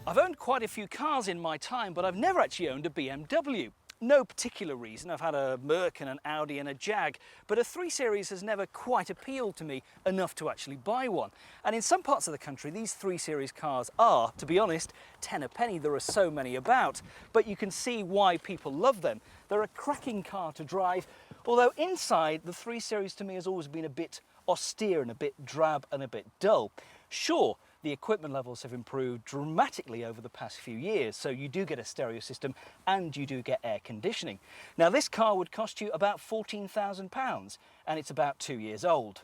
I've owned quite a few cars in my time, but I've never actually owned a BMW. No particular reason. I've had a Merc and an Audi and a Jag, but a 3 Series has never quite appealed to me enough to actually buy one. And in some parts of the country, these 3 Series cars are, to be honest, 10 a penny. There are so many about, but you can see why people love them. They're a cracking car to drive, although inside, the 3 Series to me has always been a bit austere and a bit drab and a bit dull. Sure, the equipment levels have improved dramatically over the past few years, so you do get a stereo system and you do get air conditioning. Now this car would cost you about £14,000 and it's about 2 years old.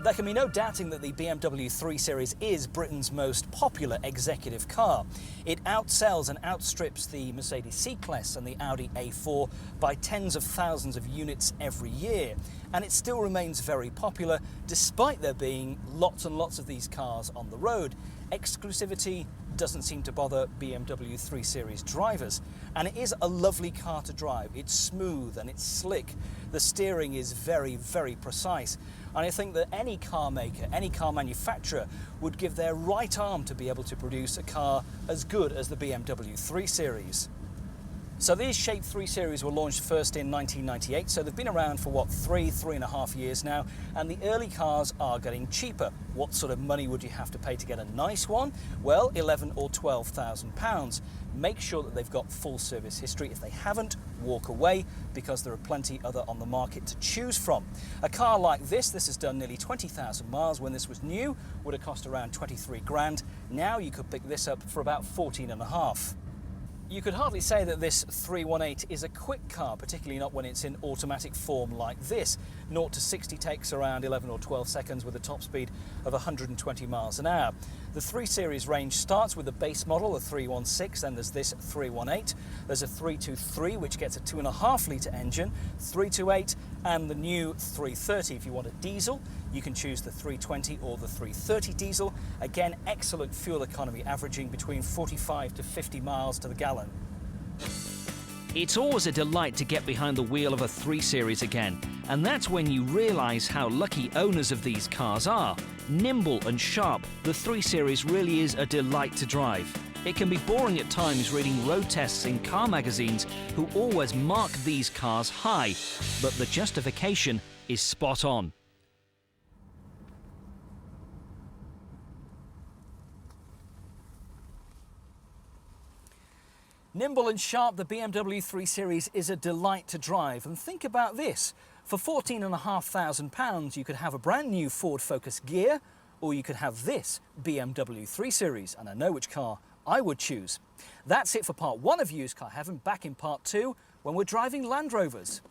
There can be no doubting that the BMW 3 Series is Britain's most popular executive car. It outsells and outstrips the Mercedes C-Class and the Audi A4 by tens of thousands of units every year. And it still remains very popular, despite there being lots and lots of these cars on the road. Exclusivity doesn't seem to bother BMW 3 Series drivers. And it is a lovely car to drive. It's smooth and it's slick. The steering is very, very precise. And I think that any car maker, any car manufacturer would give their right arm to be able to produce a car as good as the BMW 3 Series. So these Shape 3 Series were launched first in 1998, so they've been around for what, three and a half years now, and the early cars are getting cheaper. What sort of money would you have to pay to get a nice one? Well, £11,000 or £12,000. Make sure that they've got full service history. If they haven't, walk away, because there are plenty other on the market to choose from. A car like this has done nearly 20,000 miles. When this was new, would have cost around 23 grand. Now you could pick this up for about 14 and a half. You could hardly say that this 318 is a quick car, particularly not when it's in automatic form like this. 0 to 60 takes around 11 or 12 seconds with a top speed of 120 miles an hour. The 3 Series range starts with the base model, the 316, then there's this 318. There's a 323, which gets a 2.5 litre engine, 328, and the new 330. If you want a diesel, you can choose the 320 or the 330 diesel. Again, excellent fuel economy, averaging between 45 to 50 miles to the gallon. It's always a delight to get behind the wheel of a 3 Series again, and that's when you realise how lucky owners of these cars are. Nimble and sharp, the 3 Series really is a delight to drive. It can be boring at times reading road tests in car magazines who always mark these cars high, but the justification is spot on. Nimble and sharp, the BMW 3 Series is a delight to drive. And think about this, for £14,500 you could have a brand new Ford Focus Gear, or you could have this BMW 3 Series, and I know which car I would choose. That's it for part 1 of Used Car Heaven. Back in part 2 when we're driving Land Rovers.